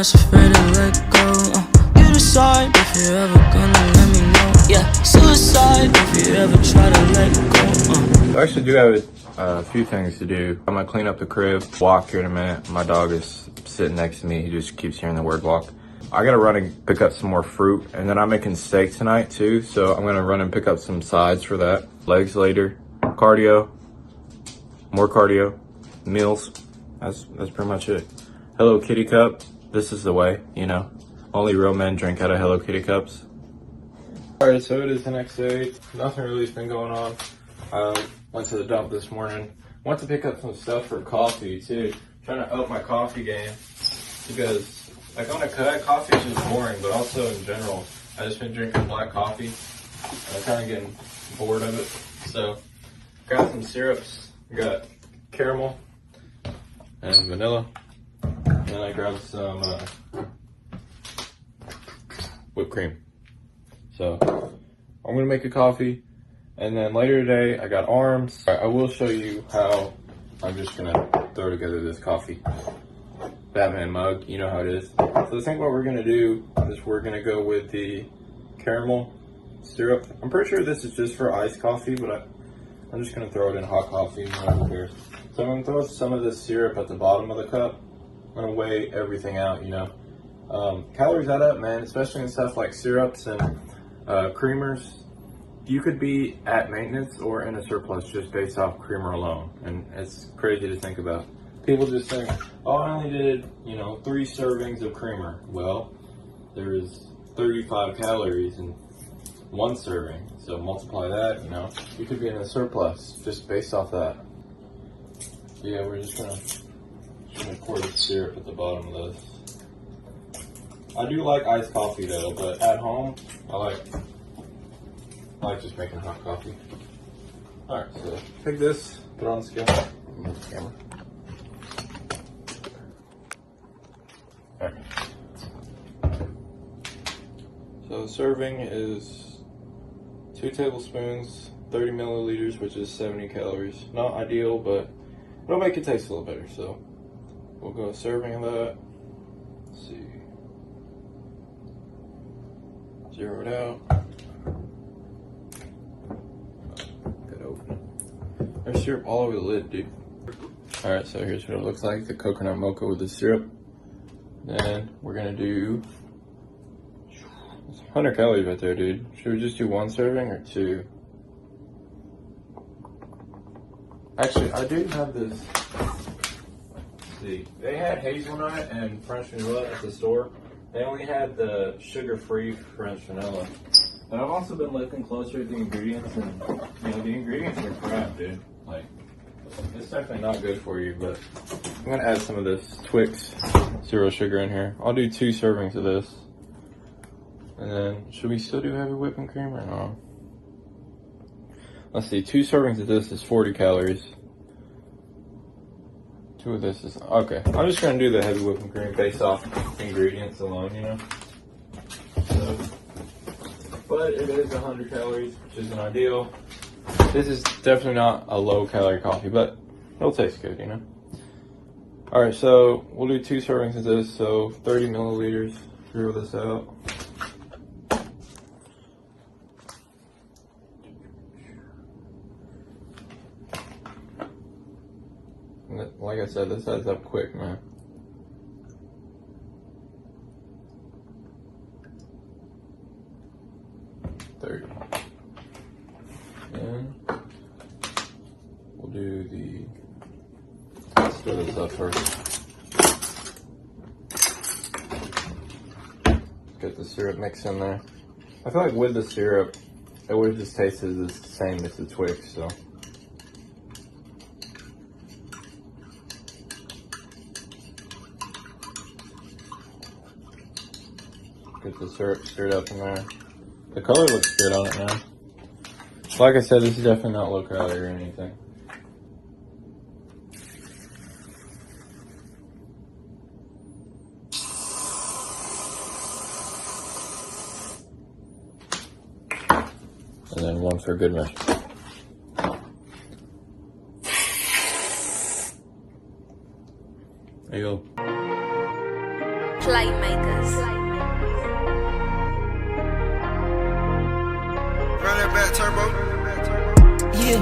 not afraid to let go. You decide if you're ever gonna let me know. Yeah, suicide if you ever try to let go. I actually do have a few things to do. I'm gonna clean up the crib, walk here in a minute. My dog is sitting next to me. He just keeps hearing the word walk. I gotta run and pick up some more fruit, and then I'm making steak tonight too, so I'm gonna run and pick up some sides for that. Legs later, cardio, more cardio, meals. That's pretty much it. Hello Kitty cup. This is the way, you know. Only real men drink out of Hello Kitty cups. Alright, so it is the next day. Nothing really has been going on. Went to the dump this morning. Went to pick up some stuff for coffee too. Trying to up my coffee game because like on a cut, coffee is just boring, but also in general, I just been drinking black coffee. And I'm kind of getting bored of it. So got some syrups. Got caramel and vanilla. And then I grabbed some whipped cream. So I'm gonna make a coffee, and then later today I got arms. I will show you how I'm just gonna throw together this coffee. Batman mug, you know how it is. So I think what we're gonna do is we're gonna go with the caramel syrup. I'm pretty sure this is just for iced coffee, but I'm just gonna throw it in hot coffee, who cares. So I'm gonna throw some of this syrup at the bottom of the cup. I'm gonna weigh everything out, you know. Calories add up, man, especially in stuff like syrups and creamers. You could be at maintenance or in a surplus just based off creamer alone, and it's crazy to think about. People just think, oh, I only did, 3 servings of creamer. Well, there's 35 calories in 1 serving, so multiply that, you could be in a surplus just based off that. Yeah, we're just gonna pour the syrup at the bottom of this. I do like iced coffee though, but at home, I like just making hot coffee. Alright, so take this, put it on the scale. Move the camera. Alright. So the serving is 2 tablespoons, 30 milliliters, which is 70 calories. Not ideal, but it'll make it taste a little better. So we'll go a serving of that. Let's see. Zero it out. Gotta open it. There's syrup all over the lid, dude. Alright, so here's what it looks like. The coconut mocha with the syrup. Then we're gonna do 100 calories right there, dude. Should we just do 1 serving or 2? Actually, I do have this. Let's see. They had hazelnut and French vanilla at the store. They only had the sugar-free French vanilla. But I've also been looking closer at the ingredients, and the ingredients are crap, dude. Like, it's definitely not good for you, but I'm gonna add some of this Twix zero sugar in here. I'll do 2 servings of this. And then, should we still do heavy whipping cream or no? Let's see, 2 servings of this is 40 calories. 2 of this is, okay. I'm just gonna do the heavy whipping cream based off ingredients alone, So, but it is 100 calories, which isn't ideal. This is definitely not a low calorie coffee, but it'll taste good, Alright, so we'll do 2 servings of this, so 30 milliliters. Throw this out. Like I said, this adds up quick, man. $30. And we'll do let's do this up first. Get the syrup mix in there. I feel like with the syrup, it would have just tasted the same as the Twix, so. Get the syrup stirred up in there. The color looks good on it now. Like I said, this is definitely not low calorie or anything. And then 1 for good measure. There you go. Playmakers. Run that back turbo. Yeah,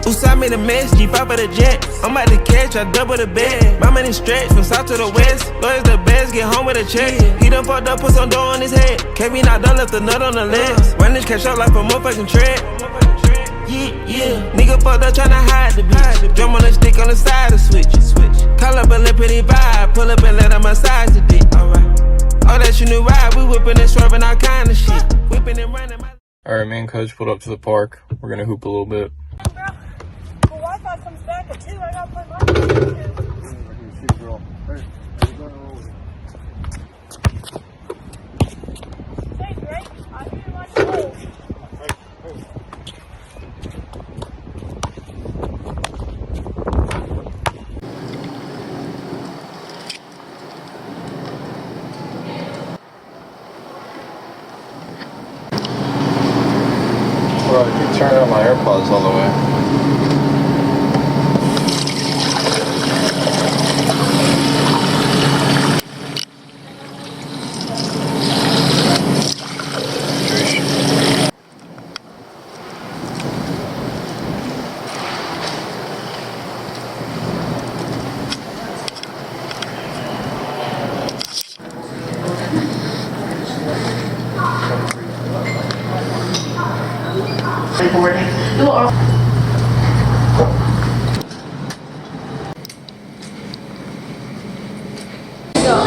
Usai made a mess, G5 for the jet. I'm about to catch, I double the bed. My money stretch from south to the west. Lawyers the best, get home with a check. He done fucked up, put some dough on his head. Can't be knocked down, left a nut on the lens. Run this cash up like a motherfucking tread. Nigga fucked up tryna hide the bitch. Drum on the stick on the side of switch. Call up a little pretty vibe. Pull up and let her massage the dick. Alright. Oh, that's your new ride. We whipping and swerving all kind of shit. Whipping and running. Alright, me and Coach pulled up to the park. We're gonna hoop a little bit. Wi-Fi comes back at 2. I gotta play my game. Hey, Drake, I hear you like gold. Bro, I keep turning on my AirPods all the way.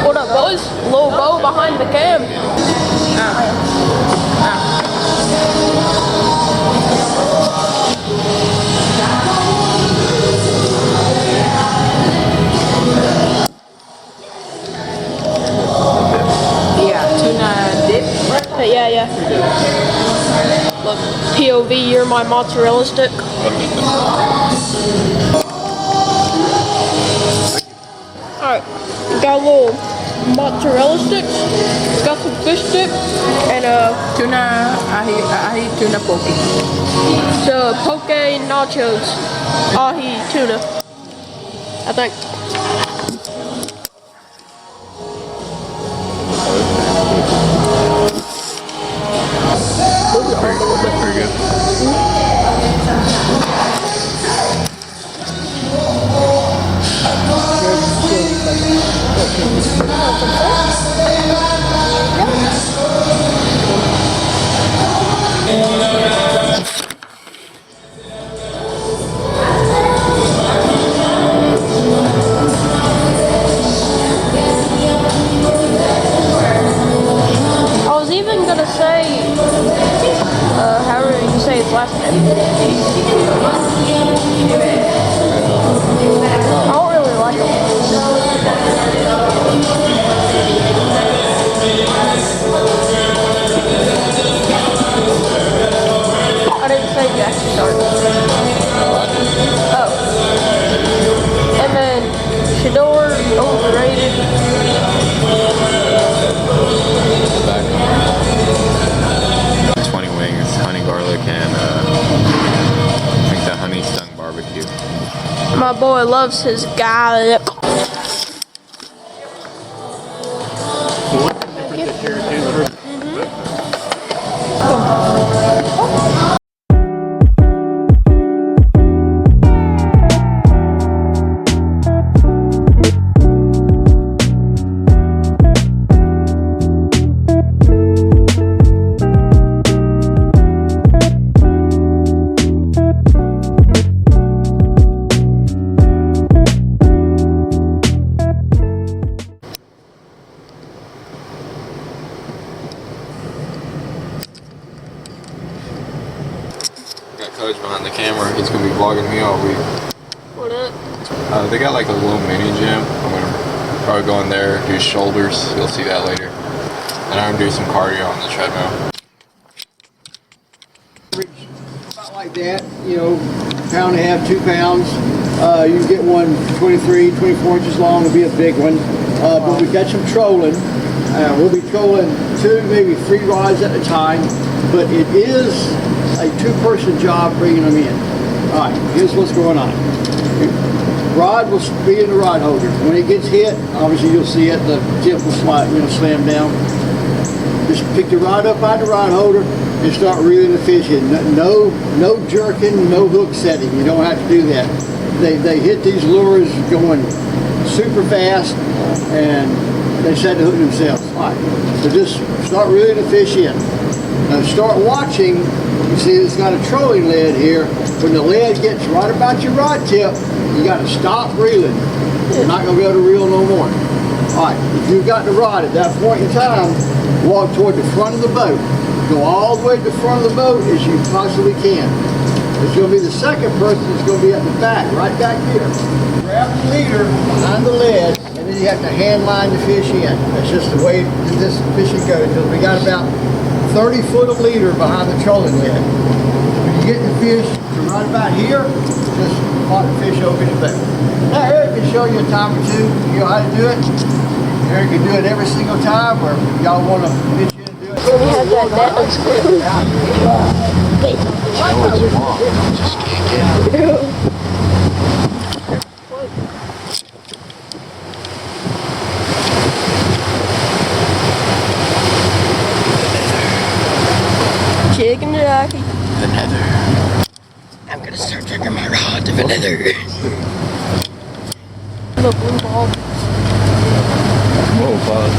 What up, boys? Little bow behind the cam. Yeah, tuna dip. Yeah. Look, POV, you're my mozzarella stick. Alright, got a little mozzarella sticks, got some fish dip, and Tuna, ahi tuna poke. the poke nachos, ahi tuna, I think. Pretty good. I was even gonna say, however you say his last name. I don't really like him. I didn't say Jack Stark. Oh. And then Shador, overrated. 20 wings, honey garlic, and I think the honey stung barbecue. My boy loves his garlic. Got Coach behind the camera. He's gonna be vlogging me all week. What up? They got like a little mini gym. I'm gonna probably go in there, do shoulders. You'll see that later. And I'm gonna do some cardio on the treadmill. About like that, you know, pound and a half, 2 pounds. You get one 23, 24 inches long, it'll be a big one. But we got some trolling. We'll be trolling 2, maybe 3 rods at a time. But it is a 2-person job bringing them in. All right, here's what's going on. Rod will be in the rod holder. When it gets hit, obviously you'll see it. The tip will slide, slam down. Just pick the rod up out of the rod holder and start reeling the fish in. No jerking, no hook setting. You don't have to do that. They hit these lures going super fast and they set the hook themselves. All right. So just start reeling the fish in. Now start watching. You see it's got a trolling lead here. When the lead gets right about your rod tip, you got to stop reeling. You're not going to be able to reel no more. All right, if you've got the rod at that point in time, walk toward the front of the boat. Go all the way to the front of the boat as you possibly can. It's going to be the second person that's going to be at the back, right back here. Grab the leader behind the lead, and then you have to hand line the fish in. That's just the way this fishing goes. We got about 30 foot of leader behind the trolling lead. When you get the fish to right about here, just pop the fish over in the boat. Now Eric can show you a time or two. You know how to do it. Eric can do it every single time, or y'all want to get you to do it. When we have that looks cool. Just can't get it. Chicken jockey. The nether. I'm gonna start drinking my rod to the nether. The blue ball. Whoa, buzz.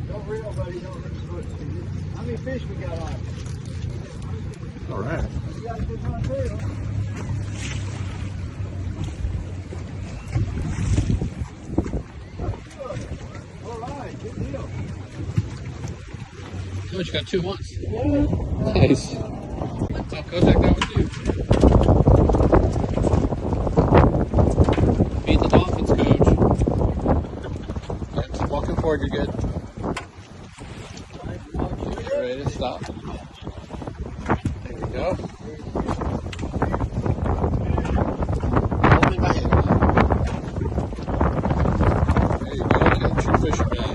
Don't reel, buddy. Don't reel. How many fish we got on? All right. You got to put on reel. All right, good deal. Coach got 2 once. Nice. What's up, Coach? Like that with you. Beat the Dolphins, Coach. Yeah, keep walking forward, you're good. You're ready to stop. There we go. Hold me by hand. There you go, okay, true fisherman.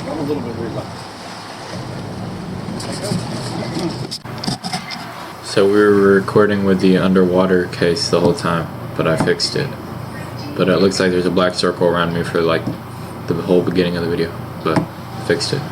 I'm a little bit weird about this. So we were recording with the underwater case the whole time, but I fixed it. But it looks like there's a black circle around me for like the whole beginning of the video, but I fixed it.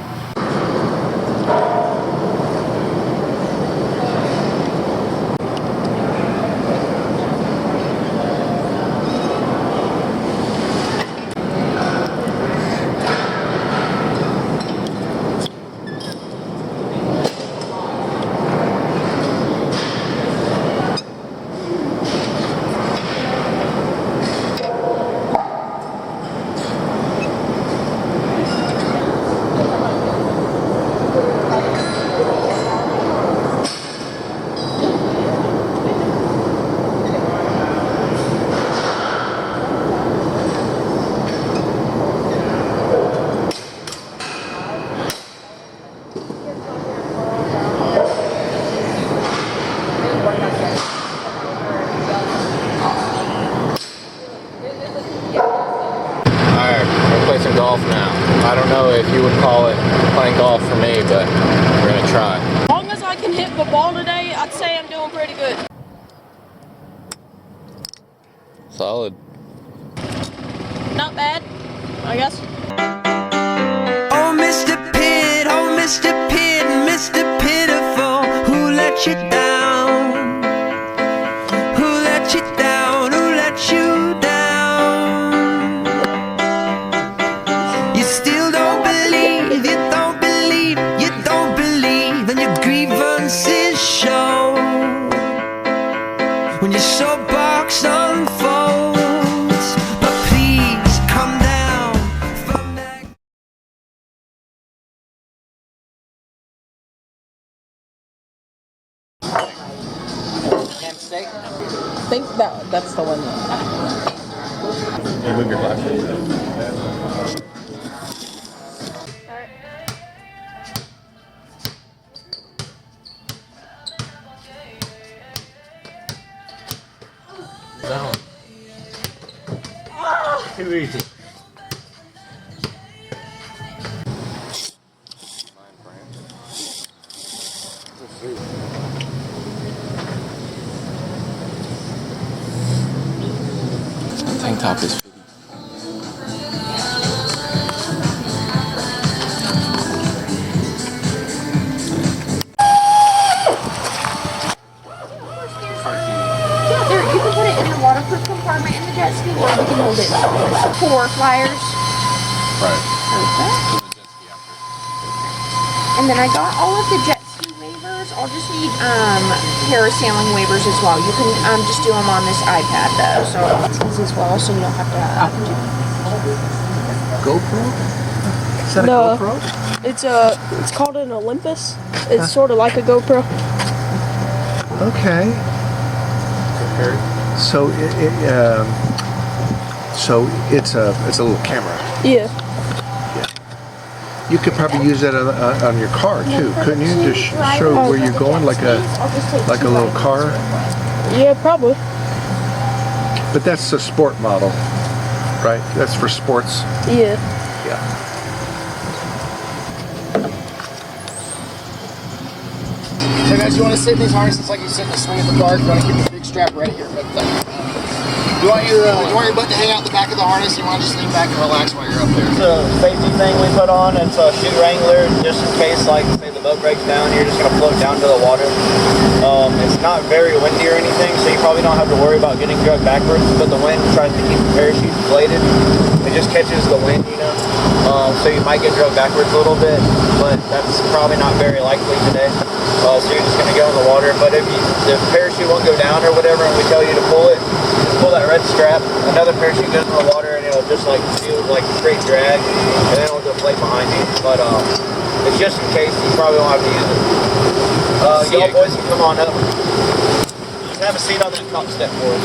Some golf now. I don't know if you would call it playing golf for me, but we're gonna try. As long as I can hit the ball today, I'd say I'm doing pretty good. Solid. Not bad, I guess. Oh, Mr. Pitt, Mr. Pitiful, who let you down? Who let you down? Who let you down? You still don't believe, and your grievances show when your soapbox unfolds. But please come down from that. I think that's the one. Move your glasses. Too easy. Tank top is 50. Yeah, there, you can put it in the waterproof compartment in the jet ski, or you can hold it. 4 flyers. Right. Perfect. And then I got all of the jet ski waivers. I'll just need parasailing waivers as well. You can just do them on this iPad though, so it's easy as well, so you don't have to. GoPro? Is that a No. GoPro? It's called an Olympus. It's sort of like a GoPro. Okay. So it's a little camera. Yeah. You could probably use that on your car too, couldn't you? Just show where you're going, like a little car. Yeah, probably. But that's the sport model, right? That's for sports. Yeah. Yeah. So guys, you want to sit in these harnesses like you sit in the swing at the park. You want to keep the big strap ready here. But you want your butt to hang out the back of the harness. You want to just lean back and relax while you're up there. It's a safety thing we put on. It's a shoe wrangler, just in case, like, say the boat breaks down, you're just going to float down to the water. It's not very windy or anything, so you probably don't have to worry about getting dragged backwards, but the wind tries to keep the parachute inflated. It just catches the wind, you know, so you might get dragged backwards a little bit, but that's probably not very likely today. So you're just going to go in the water, but if the parachute won't go down or whatever and we tell you to pull it, just pull that red strap, another parachute goes in the water and it'll just like feel like straight drag, and then it'll deflate behind you. But it's just in case, you probably won't have to use it. Y'all boys can come on up. Just have a seat on that top step for us.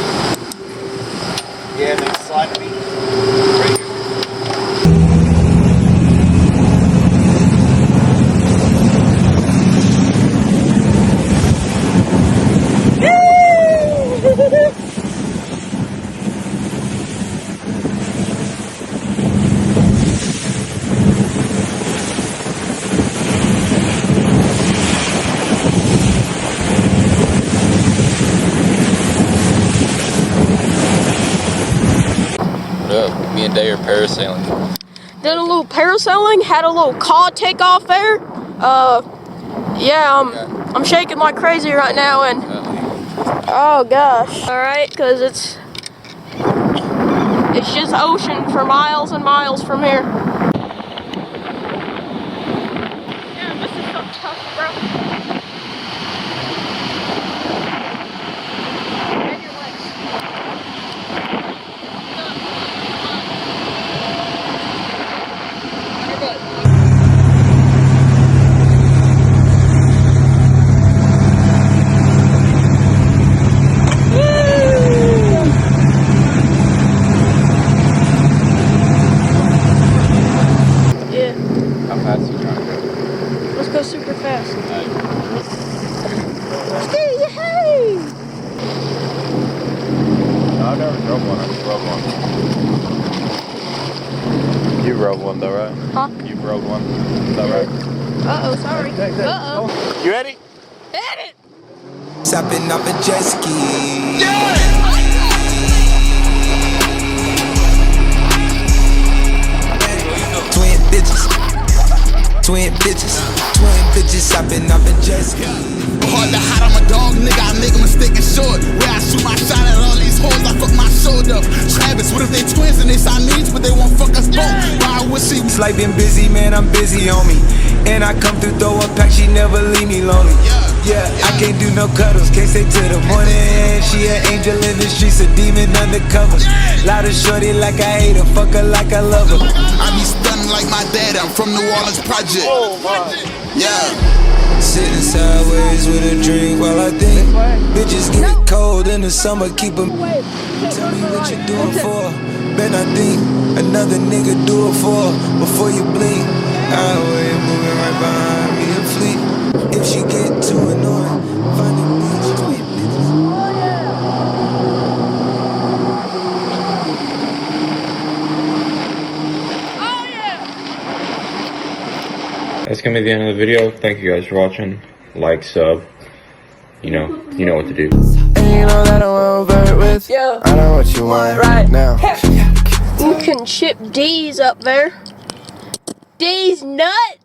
Yeah, and then slide to me. Right here. Me and Day are parasailing. Did a little parasailing, had a little cod takeoff there. Yeah, I'm shaking like crazy right now, and oh gosh. All right, because it's just ocean for miles and miles from here. Yeah, this is so tough, bro. Bend your legs. How fast are you trying to go? Let's go super fast. Yay! No, I never drove one. I just rode one. You rode one though, right? Huh? You rode one. Is that right? Uh-oh, sorry. Uh-oh. You ready? Hit it! Stopping off a jet ski. Twin bitches, hopping off a jet ski. Hard to hide, I'm a dog, nigga, I make a mistake and short. Where I shoot my shot at all these hoes, I fuck my shoulder. Travis, what if they twins and they Siamese, but they won't fuck us both? Why would she? It's like been busy, man, I'm busy on me. And I come through, throw a pack, she never leave me lonely. Yeah, I can't do no cuddles, can't stay till the morning. She an angel in the streets, a demon undercover. Loud and shorty like I hate her, fuck her like I love her. I be stunning like my dad, I'm from New Orleans Project. Yeah. Sitting sideways with a drink while I think. Bitches get cold in the summer, keep them. Tell me what you doing for. Ben, I think another nigga do it for. Before you blink, highway moving right behind me and fleet. If she get too annoying, find a beach, twin bitches. That's gonna be the end of the video. Thank you guys for watching. Like, sub. You know what to do. And you know that I'm over with. Yeah. I know what you want Right. now. You can ship D's up there. D's nuts.